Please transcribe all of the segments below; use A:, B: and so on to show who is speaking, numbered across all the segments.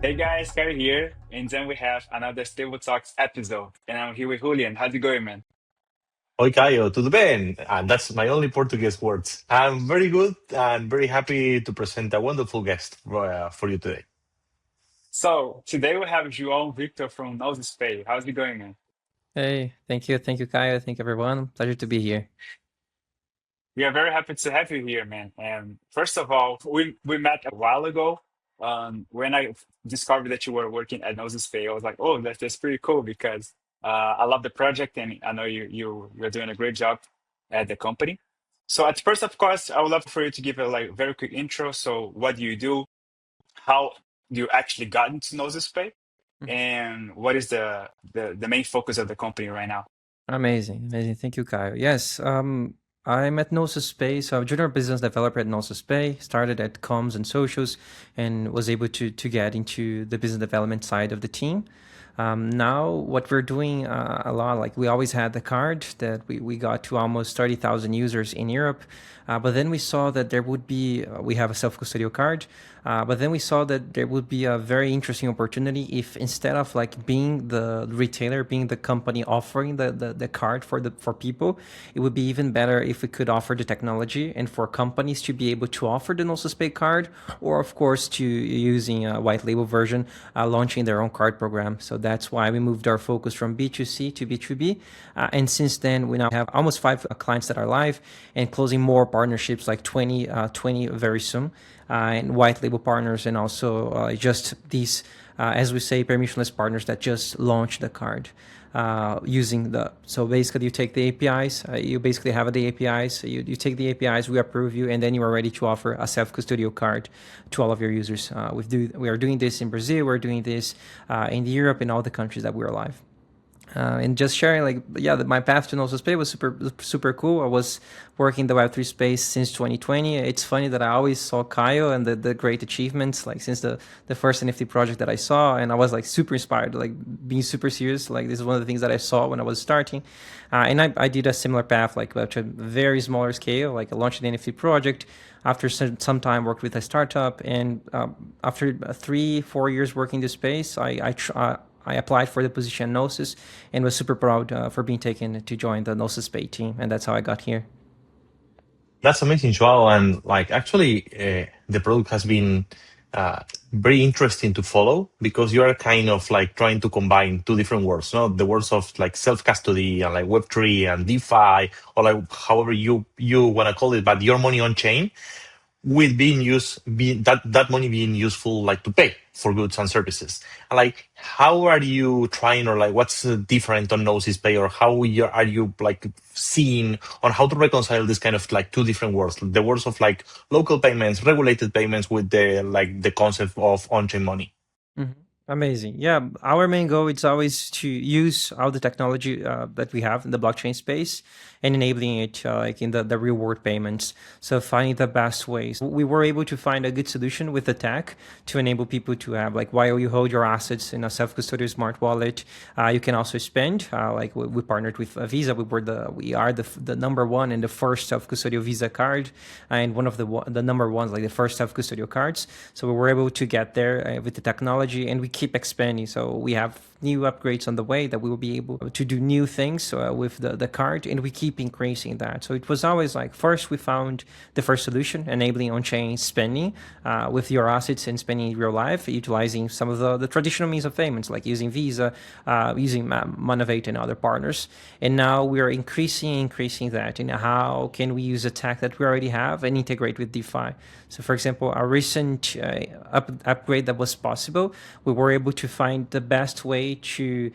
A: Hey guys, Caio here, and then we have another Stable Talks episode, and I'm here with Julian. How's it going, man?
B: Oi, Caio, tudo bem? And that's my only Portuguese words. I'm very good and very happy to present a wonderful guest for you today.
A: So today we have João Victor from Gnosis Pay. How's it going, man?
C: Hey, thank you, Caio. Thank you, everyone. Pleasure to be here.
A: We are very happy to have you here, man. And first of all, we met a while ago. When I discovered that you were working at Gnosis Pay, I was like, oh, that's pretty cool because I love the project, and I know you're doing a great job at the company. So at first, of course, I would love for you to give a like very quick intro. So what do you do? How you actually got into Gnosis Pay,
C: Mhm.
A: and what is the main focus of the company right now?
C: Amazing. Thank you, Caio. Yes, I'm at Gnosis Pay. So I'm a junior business developer at Gnosis Pay. Started at comms and socials, and was able to get into the business development side of the team. Now, what we're doing a lot, like we always had the card that we got to almost 30,000 users in Europe. But then we saw that there would be, we have a self-custodial card, but then we saw that there would be a very interesting opportunity if instead of like being the retailer, being the company offering the card for people, it would be even better if we could offer the technology and for companies to be able to offer the Gnosis Pay card, or of course to using a white label version, launching their own card program. So that's why we moved our focus from B2C to B2B. And since then, we now have almost five clients that are live and closing more partnerships like 20 very soon, and white label partners, and also just these, as we say, permissionless partners that just launched the card. Using the so basically you take the APIs, you basically have the APIs, you take the APIs, we approve you, and then you are ready to offer a self-custodial card to all of your users. We are doing this in Brazil, we're doing this in Europe, in all the countries that we're live. And just sharing, like, yeah, my path to Gnosis Pay was super cool. I was working the Web3 space since 2020. It's funny that I always saw Caio and the great achievements, like since the first NFT project that I saw, and I was like super inspired, like being super serious. Like this is one of the things that I saw when I was starting, and I did a similar path, like to a very smaller scale. Like I launched an NFT project. After some time, worked with a startup, and after 3-4 years working this space, I applied for the position Gnosis and was super proud for being taken to join the Gnosis Pay team, and that's how I got here.
B: That's amazing, Joao. And like actually, the product has been very interesting to follow because you are kind of like trying to combine two different worlds, no? The worlds of like self-custody and like Web3 and DeFi, or like however you want to call it, but your money on chain with being used being that money being useful like to pay for goods and services. And like how are you trying, or like what's different on Gnosis Pay, or how are you like seeing on how to reconcile this kind of like two different worlds, the worlds of like local payments, regulated payments, with the like the concept of on-chain money?
C: Mhm. Amazing. Yeah, our main goal is always to use all the technology that we have in the blockchain space and enabling it like in the reward payments. So finding the best ways. We were able to find a good solution with the tech to enable people to have, like, while you hold your assets in a self-custodial smart wallet, you can also spend. Like we partnered with Visa. We are the number one and the first self-custodial Visa card, and one of the number ones, like the first self-custodial cards. So we were able to get there with the technology, and we keep expanding. So we have new upgrades on the way that we will be able to do new things with the card, and we keep increasing that. So it was always like, first we found the first solution, enabling on-chain spending with your assets and spending in real life, utilizing some of the traditional means of payments, like using Visa, using Monavate and other partners. And now we are increasing that. And how can we use a tech that we already have and integrate with DeFi? So for example, a recent upgrade that was possible, we were able to find the best way to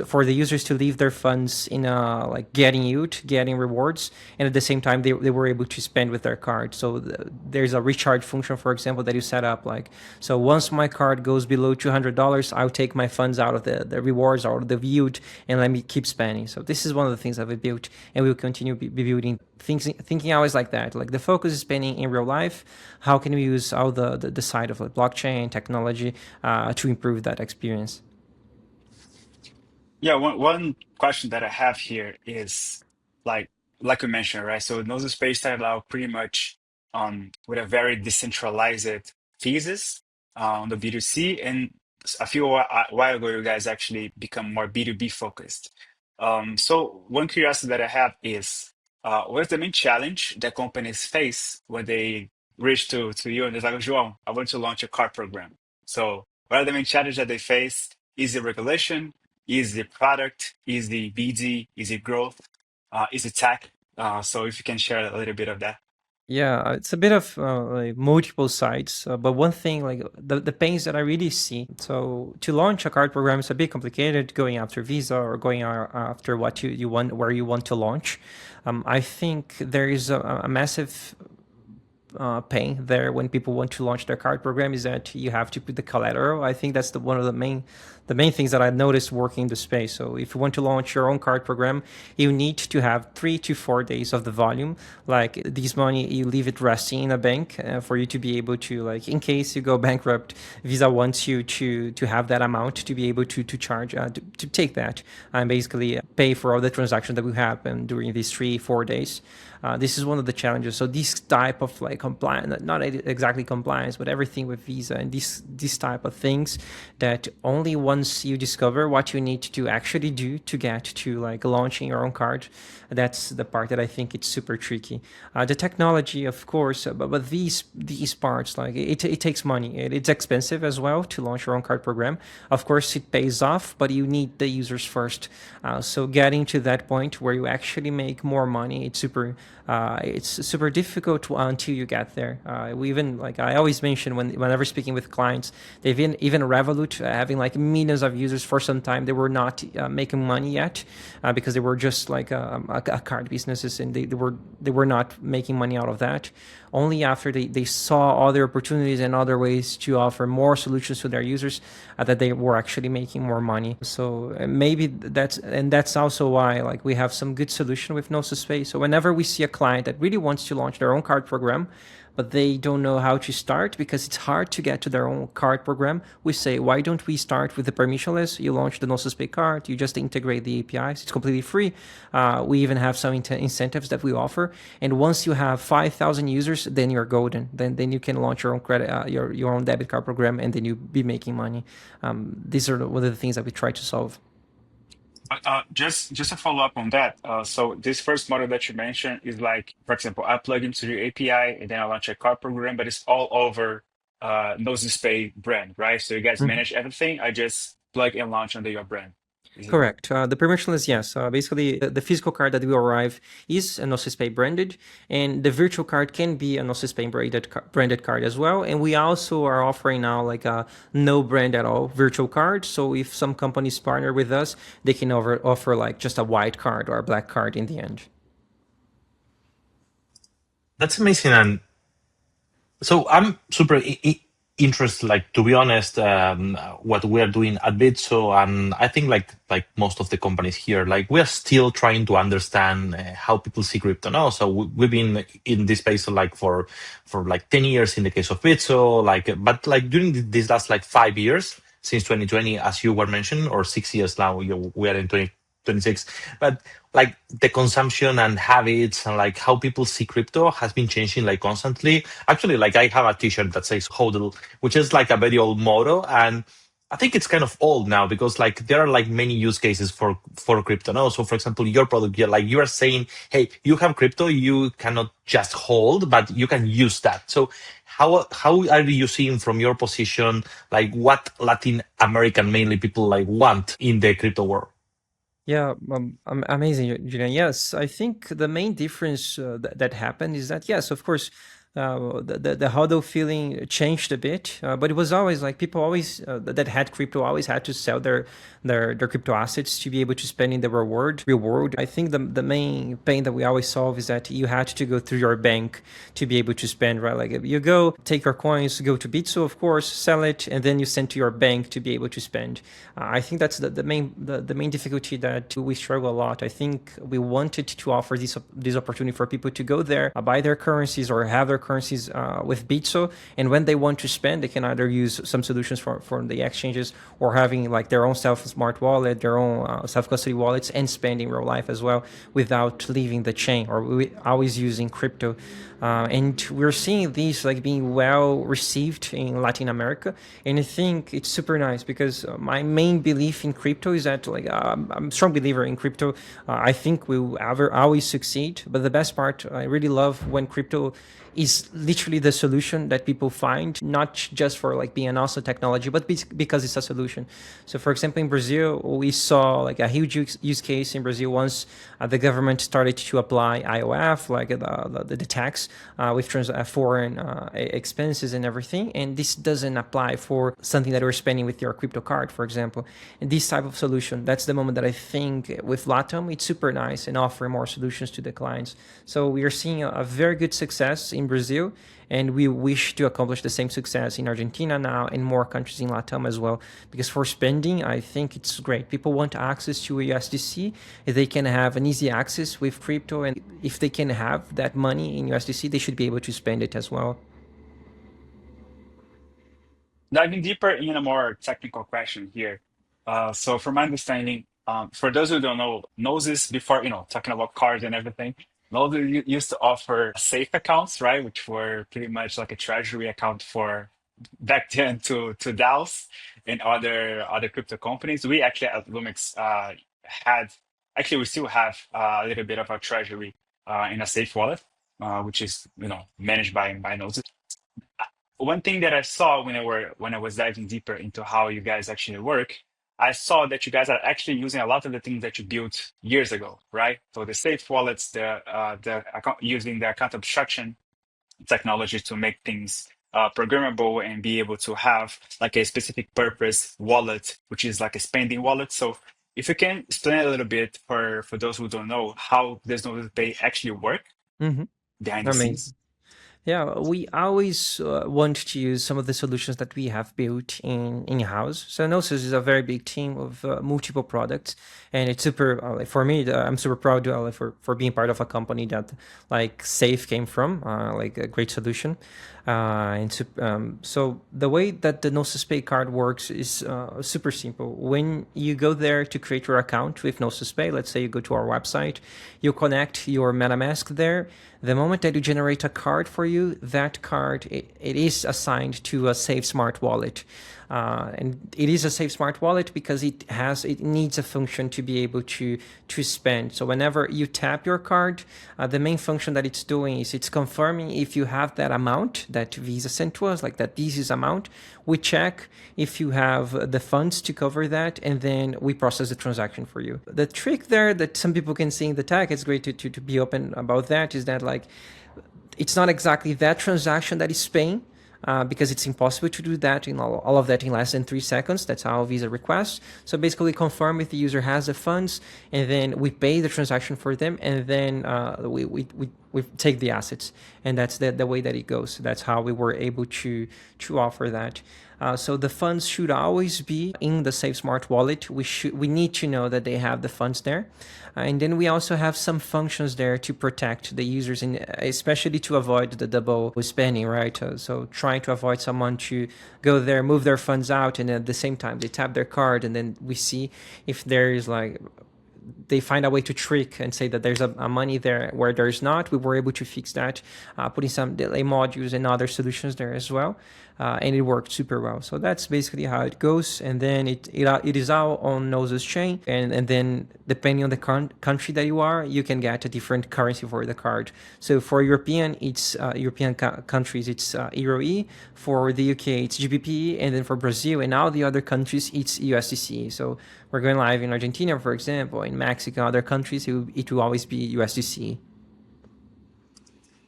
C: for the users to leave their funds in like getting yield, getting rewards, and at the same time they were able to spend with their card. So there's a recharge function, for example, that you set up, like, so once my card goes below $200, I'll take my funds out of the rewards or the yield and let me keep spending. So this is one of the things that we built, and we'll continue be building things, thinking always like that. Like the focus is spending in real life. How can we use all the side of like blockchain technology to improve that experience?
A: Yeah, one question that I have here is like like you mentioned, right? So Gnosis Space started out pretty much with a very decentralized thesis. on the B2C, and while ago, you guys actually become more B2B focused. So one curiosity that I have is, what's the main challenge that companies face when they reach to you and they're like, João, I want to launch a card program. So what are the main challenges that they face? Is it regulation? Is it product? Is it BD? Is it growth? Is it tech? So if you can share a little bit of that.
C: Yeah, it's a bit of like multiple sides, but one thing like the pains that I really see. So to launch a card program is a bit complicated. Going after Visa or going after what you want, where you want to launch. I think there is a massive pain there when people want to launch their card program is that you have to put the collateral. I think that's one of the main things that I noticed working in the space. So if you want to launch your own card program, you need to have 3 to 4 days of the volume. Like this money, you leave it resting in a bank for you to be able to, like, in case you go bankrupt, Visa wants you to have that amount to be able to charge to take that and basically pay for all the transactions that will happen during these 3-4 days. This is one of the challenges. So this type of like compliance, not exactly compliance, but everything with Visa and this type of things that only once you discover what you need to actually do to get to like launching your own card, that's the part that I think it's super tricky. The technology, of course, but these parts, like it takes money. It's expensive as well to launch your own card program. Of course, it pays off, but you need the users first. So getting to that point where you actually make more money, it's super difficult until you get there. We even, like I always mention whenever speaking with clients, they've even Revolut having like millions of users for some time, they were not making money yet because they were just like a card businesses, and they were not making money out of that. Only after they saw other opportunities and other ways to offer more solutions to their users that they were actually making more money. So maybe that's also why like we have some good solution with Gnosis Pay. So whenever we see a client that really wants to launch their own card program, but they don't know how to start because it's hard to get to their own card program, we say, why don't we start with the permissionless? You launch the Gnosis Pay card, you just integrate the APIs, it's completely free. We even have some incentives that we offer. And once you have 5,000 users, then you're golden. Then you can launch your own credit, your own debit card program, and then you be making money. These are one of the things that we try to solve.
A: Just a follow up on that. So this first model that you mentioned is like, for example, I plug into the API and then I launch a card program, but it's all over Gnosis Pay brand, right? So you guys manage everything. I just plug and launch under your brand.
C: Correct. The permissionless, yes. Basically, the physical card that will arrive is a Gnosis Pay branded, and the virtual card can be a Gnosis Pay branded card as well. And we also are offering now like a no brand at all virtual card. So if some companies partner with us, they can offer like just a white card or a black card in the end.
B: That's amazing. And so I'm super interested, like, to be honest, what we are doing at Bitso, and I think like most of the companies here, like we are still trying to understand how people see crypto now. So we've been in this space like for like 10 years in the case of Bitso, like, but like during these last like 5 years since 2020, as you were mentioning, or 6 years now, we are in 2026, but like the consumption and habits and like how people see crypto has been changing like constantly. Actually, like I have a t-shirt that says hodl, which is like a very old motto. And I think it's kind of old now because like there are like many use cases for crypto now. So for example, your product, like you are saying, hey, you have crypto, you cannot just hold, but you can use that. So how are you seeing from your position, like what Latin American mainly people like want in the crypto world?
C: Yeah, amazing, Julian. Yes, I think the main difference that happened is that, yes, of course, the hodl feeling changed a bit, but it was always like people always that had crypto always had to sell their crypto assets to be able to spend in the real world. I think the main pain that we always solve is that you had to go through your bank to be able to spend, right? Like you go take your coins, go to Bitso, of course, sell it, and then you send to your bank to be able to spend. I think that's the main difficulty that we struggle a lot. I think we wanted to offer this opportunity for people to go there, buy their currencies or have their currencies with Bitso, and when they want to spend, they can either use some solutions for the exchanges or having like their own smart wallet, their own self-custody wallets, and spend in real life as well without leaving the chain or always using crypto. And we're seeing these like being well received in Latin America, and I think it's super nice because my main belief in crypto is that like I'm a strong believer in crypto. I think we will ever always succeed, but the best part I really love when crypto is literally the solution that people find, not just for like being an awesome technology, but because it's a solution. So for example, in Brazil, we saw like a huge use case in Brazil once the government started to apply IOF, like the tax with foreign expenses and everything. And this doesn't apply for something that we're spending with your crypto card, for example. And this type of solution, that's the moment that I think with Latam, it's super nice and offer more solutions to the clients. So we are seeing a very good success in Brazil, and we wish to accomplish the same success in Argentina now and more countries in Latam as well. Because for spending, I think it's great. People want access to USDC. If they can have an easy access with crypto, and if they can have that money in USDC, they should be able to spend it as well.
A: Diving deeper in a more technical question here. So from my understanding, for those who don't know, Gnosis before, talking about cards and everything, Gnosis used to offer safe accounts, right? Which were pretty much like a treasury account for back then to DAOs and other crypto companies. We actually at Lumx had, actually we still have a little bit of our treasury in a safe wallet, which is, managed by Gnosis. One thing that I saw when I was diving deeper into how you guys actually work, I saw that you guys are actually using a lot of the things that you built years ago, right? So the safe wallets, the account, using the account abstraction technology to make things programmable and be able to have like a specific purpose wallet, which is like a spending wallet. So if you can explain a little bit for those who don't know how does Gnosis Pay actually work behind the
C: Amazing.
A: scenes.
C: Yeah, we always want to use some of the solutions that we have built in-house. So Gnosis is a very big team of multiple products, and it's super, for me, I'm super proud for being part of a company that like Safe came from, like a great solution. So the way that the Gnosis Pay card works is super simple. When you go there to create your account with Gnosis Pay, let's say you go to our website, you connect your MetaMask there. The moment that you generate a card for you, that card, it is assigned to a Safe Smart Wallet. And it is a Safe Smart Wallet because it needs a function to be able to spend. So whenever you tap your card, the main function that it's doing is it's confirming if you have that amount that Visa sent to us, like that this is amount. We check if you have the funds to cover that, and then we process the transaction for you. The trick there that some people can see in the tag, it's great to be open about that, is that like it's not exactly that transaction that is paying. Because it's impossible to do that in all of that in less than 3 seconds. That's how Visa requests. So basically confirm if the user has the funds, and then we pay the transaction for them, and then we take the assets. And that's the way that it goes. That's how we were able to offer that. So the funds should always be in the Safe Smart Wallet. We need to know that they have the funds there. And then we also have some functions there to protect the users, and especially to avoid the double spending, right? So trying to avoid someone to go there, move their funds out, and at the same time they tap their card, and then we see if there is like they find a way to trick and say that there's a money there where there's not. We were able to fix that, putting some delay modules and other solutions there as well. And it worked super well. So that's basically how it goes. And then it is all on Gnosis Chain. And then depending on the country that you are, you can get a different currency for the card. So for European, it's European countries, it's EUR-E. For the UK, it's GBP. And then for Brazil and all the other countries, it's USDC. So we're going live in Argentina, for example, in Mexico, other countries, it will always be USDC.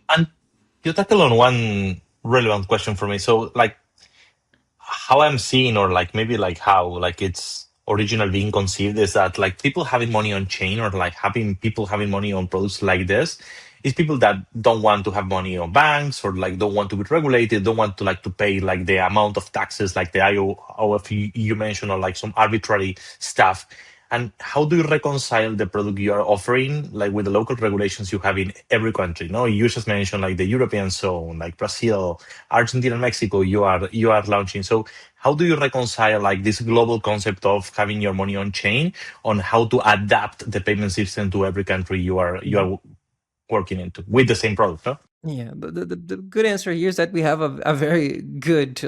B: And you tackle on one relevant question for me. So, like, how I'm seeing, or like maybe like how like it's original being conceived, is that like people having money on chain, or like having people having money on products like this, is people that don't want to have money on banks, or like don't want to be regulated, don't want to like to pay like the amount of taxes like the IOF you mentioned, or like some arbitrary stuff. And how do you reconcile the product you are offering, like with the local regulations you have in every country? No, you just mentioned like the European zone, like Brazil, Argentina, and Mexico. You are launching. So how do you reconcile like this global concept of having your money on chain, on how to adapt the payment system to every country you are working into with the same product? No?
C: Yeah, the good answer here is that we have a very good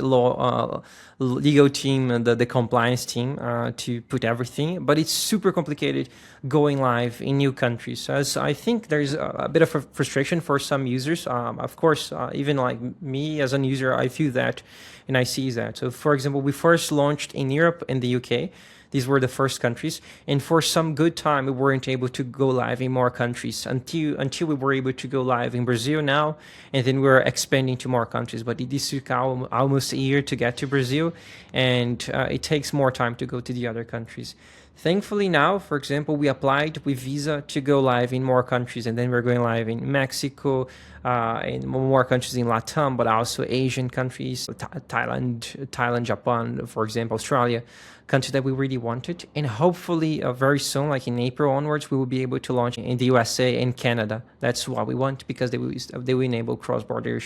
C: legal team and the compliance team to put everything, but it's super complicated going live in new countries. As I think there's a bit of a frustration for some users. Of course, even like me as a user, I feel that and I see that. So, for example, we first launched in Europe and the UK. These were the first countries, and for some good time we weren't able to go live in more countries until we were able to go live in Brazil now, and then we're expanding to more countries. But it took almost a year to get to Brazil, and it takes more time to go to the other countries. Thankfully now, for example, we applied with Visa to go live in more countries, and then we're going live in Mexico, in more countries in Latam, but also Asian countries, Thailand, Japan, for example, Australia, countries that we really wanted. And hopefully very soon, like in April onwards, we will be able to launch in the USA and Canada. That's what we want because they will enable cross-border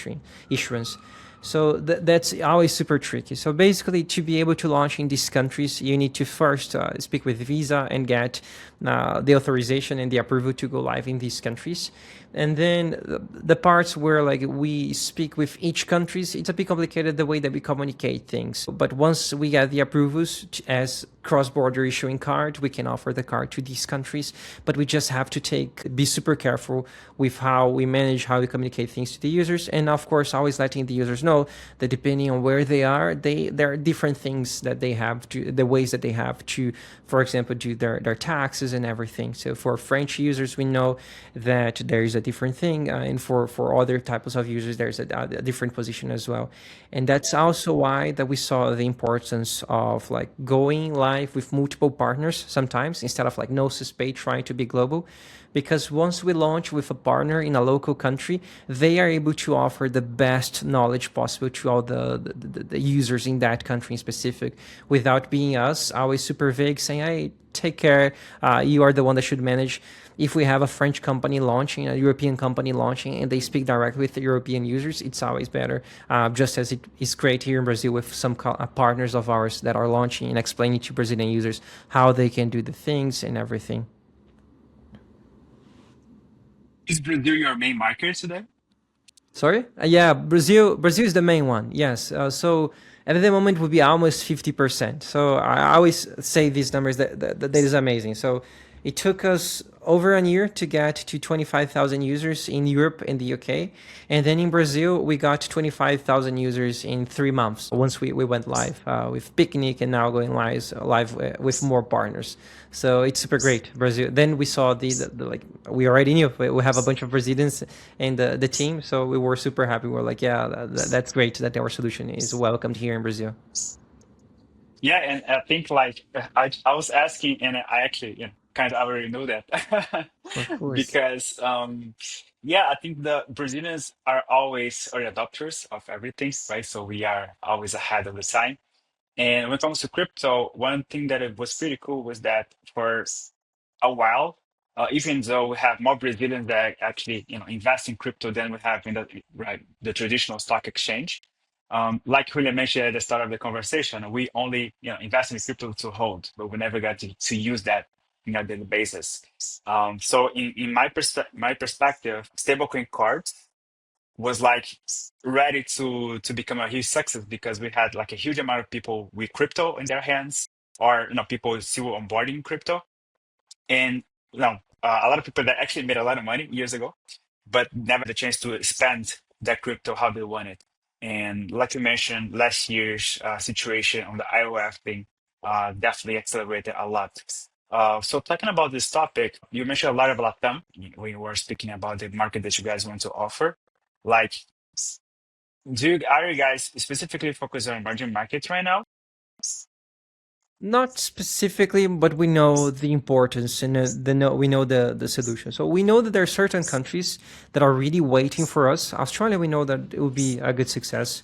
C: issuance. So that's always super tricky. So basically, to be able to launch in these countries, you need to first speak with Visa and get the authorization and the approval to go live in these countries. And then the parts where like we speak with each countries, it's a bit complicated the way that we communicate things. But once we get the approvals as cross-border issuing card, we can offer the card to these countries. But we just have to be super careful with how we manage, how we communicate things to the users. And of course, always letting the users know that depending on where they are, there are different things that they have to, the ways that they have to, for example, do their taxes and everything. So for French users, we know that there is a different thing. And for other types of users, there's a different position as well. And that's also why that we saw the importance of like going live with multiple partners sometimes instead of like Gnosis Pay trying to be global. Because once we launch with a partner in a local country, they are able to offer the best knowledge possible to all the users in that country in specific, without being us always super vague saying, hey, take care, you are the one that should manage. If we have a French company launching, a European company launching, and they speak directly with the European users, it's always better. Just as it is great here in Brazil with some partners of ours that are launching and explaining to Brazilian users how they can do the things and everything.
A: Is Brazil your main market today?
C: Sorry? Yeah, Brazil is the main one. Yes. So at the moment would be almost 50%. So I always say these numbers that is amazing. So it took us over a year to get to 25,000 users in Europe and the UK. And then in Brazil, we got 25,000 users in 3 months once we went live with Picnic, and now going live with more partners. So it's super great, Brazil. Then we saw the like, we already knew we have a bunch of Brazilians in the team. So we were super happy. We were like, yeah, that's great that our solution is welcomed here in Brazil.
A: Yeah, and I think like I was asking, and I actually kind of already know that
C: Of course.
A: because yeah, I think the Brazilians are always early adopters of everything, right? So we are always ahead of the time. And when it comes to crypto, one thing that it was pretty cool was that for a while, even though we have more Brazilians that actually invest in crypto than we have in the traditional stock exchange. Like Julian mentioned at the start of the conversation, we only invest in crypto to hold, but we never got to use that on a daily basis. So in my perspective, stablecoin cards was like ready to become a huge success because we had like a huge amount of people with crypto in their hands, or people still onboarding crypto, and a lot of people that actually made a lot of money years ago, but never had the chance to spend that crypto how they wanted. And like you mentioned, last year's situation on the IOF thing definitely accelerated a lot. So talking about this topic, you mentioned a lot about them when you were speaking about the market that you guys want to offer. Like, are you guys specifically focused on emerging markets right now?
C: Not specifically, but we know the importance and we know the solution. So we know that there are certain countries that are really waiting for us. Australia, we know that it will be a good success.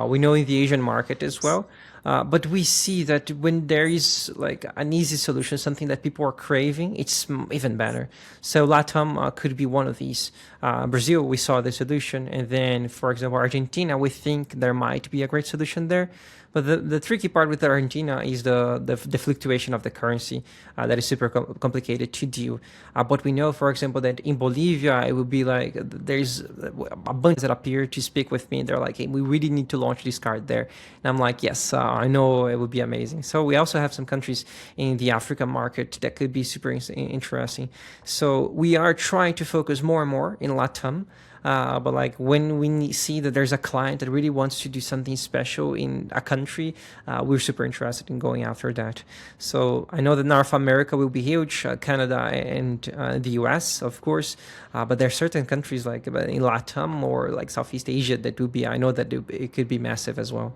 C: We know in the Asian market as well. But we see that when there is like an easy solution, something that people are craving, it's even better. So LATAM could be one of these. Brazil, we saw the solution. And then, for example, Argentina, we think there might be a great solution there. But the tricky part with Argentina is the fluctuation of the currency that is super complicated to deal. But we know, for example, that in Bolivia, it would be like there's a bunch that appear to speak with me. They're like, hey, we really need to launch this card there. And I'm like, yes, I know it would be amazing. So we also have some countries in the African market that could be super interesting. So we are trying to focus more and more in LATAM. But like when we see that there's a client that really wants to do something special in a country, we're super interested in going after that. So I know that North America will be huge, Canada and the US, of course. But there are certain countries like in LATAM or like Southeast Asia that would be, I know that it could be massive as well.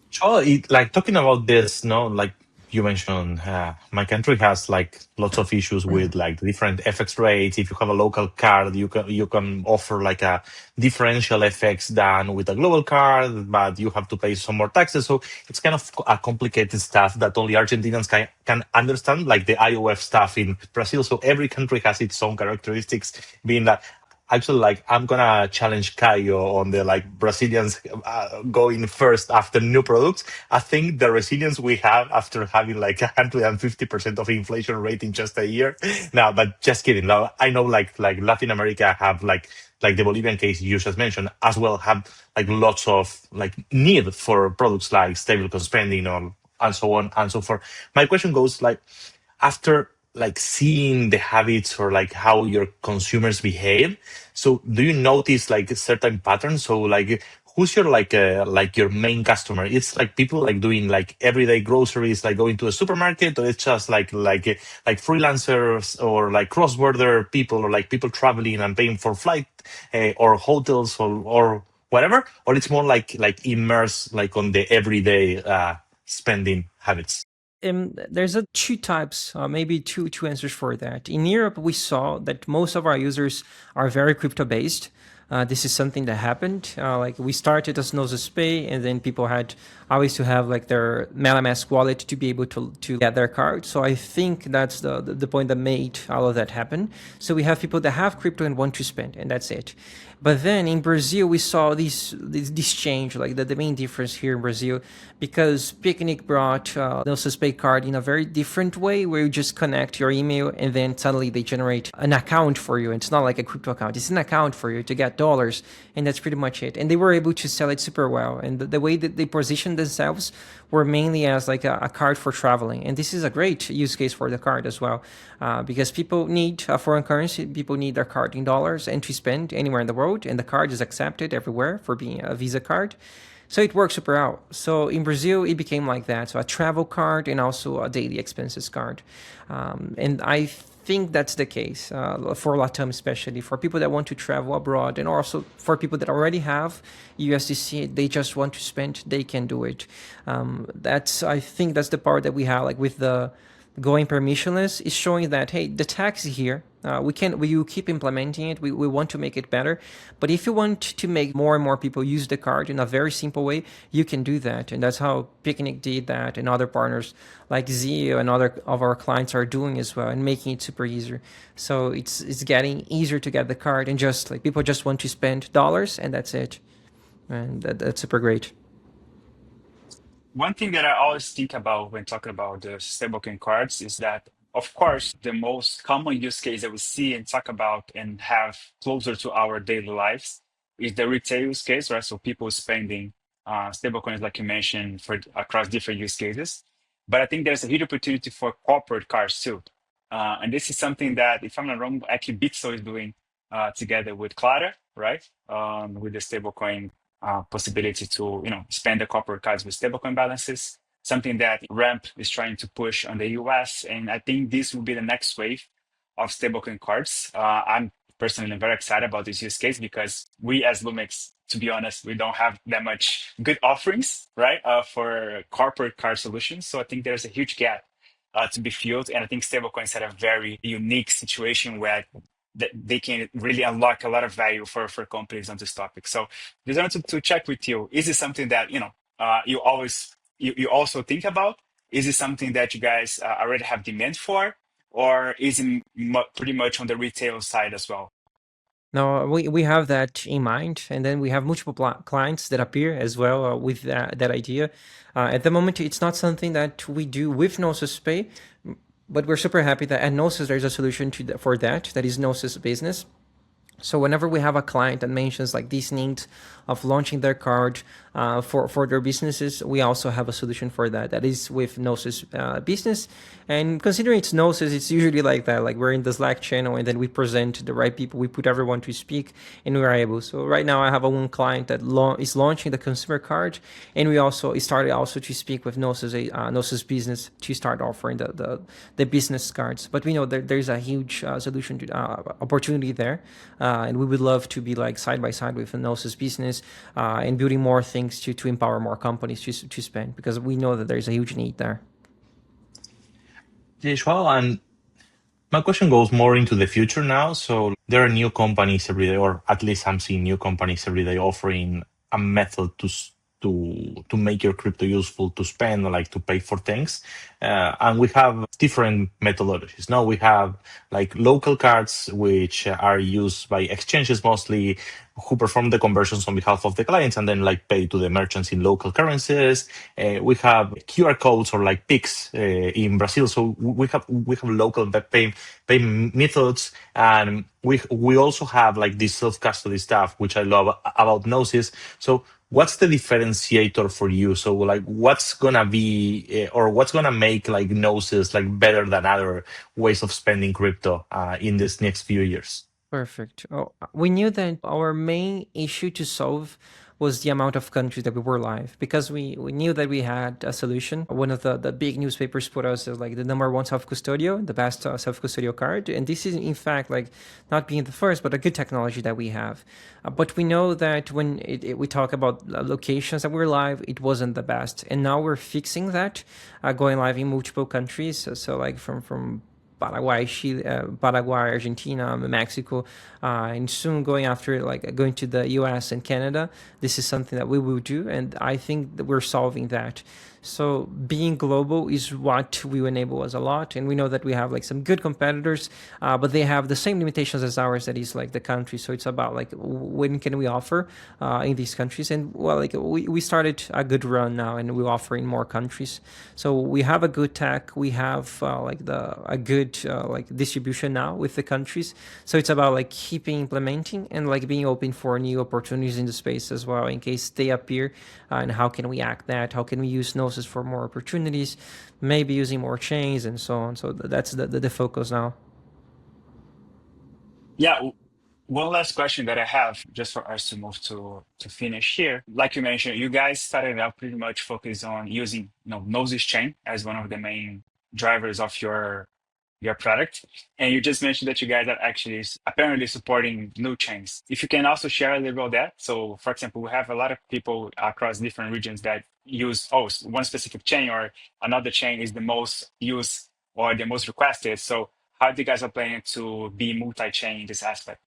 B: Sure, like talking about this, no, like you mentioned, my country has like lots of issues with like the different FX rates. If you have a local card, you can offer like a differential FX than with a global card, but you have to pay some more taxes. So it's kind of a complicated stuff that only Argentinians can understand, like the IOF stuff in Brazil. So every country has its own characteristics, being that actually, like, I'm gonna challenge Caio on the like Brazilians going first after new products. I think the resilience we have after having like 150% of inflation rate in just a year. No, but just kidding. Now, I know like Latin America have like the Bolivian case you just mentioned as well have like lots of like need for products like stablecoin spending or and so on and so forth. My question goes like after like seeing the habits or like how your consumers behave, so do you notice like certain patterns? So like who's your like your main customer? It's like people like doing like everyday groceries, like going to a supermarket, or it's just like freelancers or like cross-border people or like people traveling and paying for flight or hotels or whatever, or it's more like immersed like on the everyday spending habits.
C: There's two types, maybe two answers for that. In Europe, we saw that most of our users are very crypto based. This is something that happened. Like we started as Gnosis Pay, and then people had always to have like their MetaMask wallet to be able to get their card. So I think that's the point that made all of that happen. So we have people that have crypto and want to spend, and that's it. But then in Brazil, we saw this change, like the main difference here in Brazil, because Picnic brought Gnosis Pay card in a very different way, where you just connect your email and then suddenly they generate an account for you. It's not like a crypto account; it's an account for you to get dollars, and that's pretty much it. And they were able to sell it super well. And the way that they positioned themselves were mainly as like a card for traveling. And this is a great use case for the card as well, because people need a foreign currency, people need their card in dollars and to spend anywhere in the world, and the card is accepted everywhere for being a Visa card. So it works super out. So in Brazil, it became like that. So a travel card and also a daily expenses card. And I think that's the case for LATAM, especially for people that want to travel abroad, and also for people that already have USDC, they just want to spend, they can do it. I think that's the part that we have, like with the going permissionless, is showing that, hey, the tax is here. We keep implementing it. We want to make it better. But if you want to make more and more people use the card in a very simple way, you can do that. And that's how Picnic did that, and other partners like Zio and other of our clients are doing as well, and making it super easier. So it's getting easier to get the card, and just like people just want to spend dollars, and that's it. And that's super great.
A: One thing that I always think about when talking about the stablecoin cards is that, of course, the most common use case that we see and talk about and have closer to our daily lives is the retail use case, right? So people spending stablecoins, like you mentioned, for across different use cases. But I think there's a huge opportunity for corporate cards too. And this is something that, if I'm not wrong, actually Bitso is doing together with Clara, right? With the stablecoin possibility to spend the corporate cards with stablecoin balances, something that Ramp is trying to push on the US. And I think this will be the next wave of stablecoin cards. I'm personally very excited about this use case because we as Lumix, to be honest, we don't have that much good offerings, right, for corporate card solutions. So I think there's a huge gap to be filled. And I think stablecoins had a very unique situation where that they can really unlock a lot of value for companies on this topic. So just wanted to check with you: is it something that you always you also think about? Is it something that you guys already have demand for, or is it pretty much on the retail side as well?
C: No, we have that in mind, and then we have multiple clients that appear as well with that idea. At the moment, it's not something that we do with Gnosis Pay, but we're super happy that at Gnosis there's a solution for that is Gnosis Business. So whenever we have a client that mentions like these needs of launching their card for their businesses, we also have a solution for that. That is with Gnosis Business. And considering it's Gnosis, it's usually like that. Like we're in the Slack channel and then we present the right people. We put everyone to speak and we are able. So right now I have one client that is launching the consumer card. And we also started also to speak with Gnosis Business to start offering the business cards. But we know that there's a huge solution to opportunity there. And we would love to be like side by side with Gnosis Business and building more things to empower more companies to spend, because we know that there's a huge need there.
B: Yeah, Joao, and my question goes more into the future now. So there are new companies every day, or at least I'm seeing new companies every day offering a method to make your crypto useful to spend, or like to pay for things. And we have different methodologies. Now we have like local cards, which are used by exchanges mostly, who perform the conversions on behalf of the clients and then like pay to the merchants in local currencies. We have QR codes or like PICs in Brazil. So we have local pay methods, and we also have like this self-custody stuff, which I love about Gnosis. So what's the differentiator for you? So like what's gonna be or what's gonna make like Gnosis like better than other ways of spending crypto in this next few years?
C: Perfect. Oh, we knew that our main issue to solve was the amount of countries that we were live, because we knew that we had a solution. One of the big newspapers put us as like the number one self-custodial, the best self-custodial card. And this is in fact like not being the first, but a good technology that we have. But we know that when we talk about locations that we're live, it wasn't the best. And now we're fixing that, going live in multiple countries. So like from Paraguay, Chile, Paraguay, Argentina, Mexico, and soon going after going to the US and Canada. This is something that we will do, and I think that we're solving that. So being global is what will enable us a lot, and we know that we have like some good competitors, but they have the same limitations as ours. That is like the country. So it's about like when can we offer in these countries, and well, like we started a good run now, and we're offering more countries. So we have a good tech. We have a good like distribution now with the countries. So it's about like keeping implementing and like being open for new opportunities in the space as well in case they appear, and how can we act that? How can we use Gnosis for more opportunities? Maybe using more chains and so on. So that's the focus now.
A: Yeah. One last question that I have, just for us to move to finish here. Like you mentioned, you guys started out pretty much focused on using Gnosis Chain as one of the main drivers of your product. And you just mentioned that you guys are actually apparently supporting new chains. If you can also share a little about that. So for example, we have a lot of people across different regions that use one specific chain, or another chain is the most used or the most requested. So how do you guys are planning to be multi-chain in this aspect?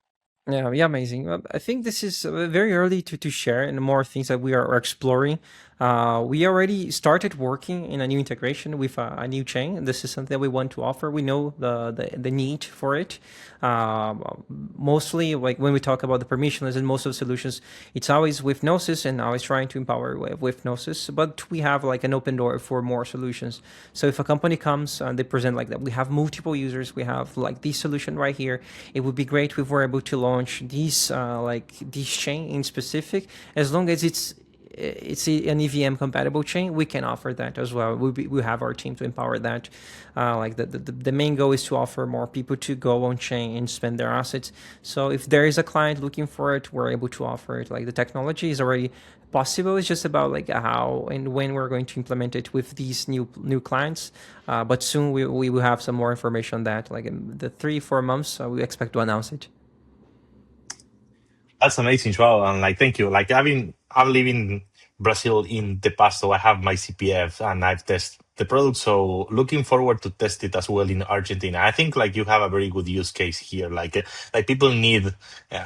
C: Yeah, amazing. I think this is very early to share, and more things that we are exploring. We already started working in a new integration with a new chain. This is something that we want to offer. We know the need for it. Mostly, like when we talk about the permissionless and most of the solutions, it's always with Gnosis and always trying to empower with Gnosis. But we have like an open door for more solutions. So if a company comes and they present like that, we have multiple users. We have like this solution right here. It would be great if we're able to launch this this chain in specific, as long as it's an EVM compatible chain, we can offer that as well. We have our team to empower that. The main goal is to offer more people to go on chain and spend their assets. So if there is a client looking for it, we're able to offer it. Like the technology is already possible. It's just about like how and when we're going to implement it with these new clients. But soon we will have some more information on that. Like in the 3-4 months, we expect to announce it.
B: That's amazing, Joao, and like thank you. I'm living Brazil in the past, so I have my CPF and I've the product. So looking forward to test it as well in Argentina. I think like you have a very good use case here. Like people need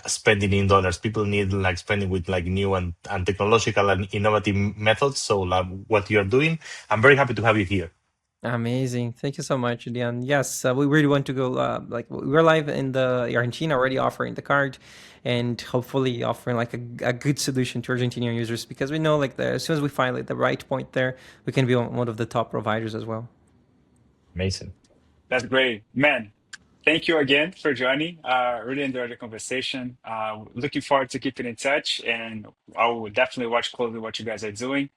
B: spending in dollars. People need like spending with like new and technological and innovative methods. So like what you're doing, I'm very happy to have you here.
C: Amazing. Thank you so much, Julian. Yes, we really want to go, like we're live in the Argentina already offering the card and hopefully offering like a good solution to Argentinian users, because we know like as soon as we find like the right point there, we can be one of the top providers as well.
B: Amazing.
A: That's great, man. Thank you again for joining. Really enjoyed the conversation. Looking forward to keeping in touch, and I will definitely watch closely what you guys are doing.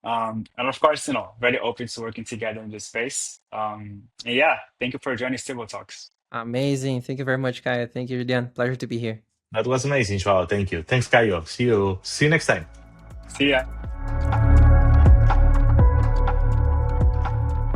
A: And of course, very open to working together in this space. And yeah, thank you for joining Stable Talks.
C: Amazing. Thank you very much, Caio. Thank you, Julian. Pleasure to be here.
B: That was amazing, Joao. Thank you. Thanks, Caio. See you next time.
A: See ya.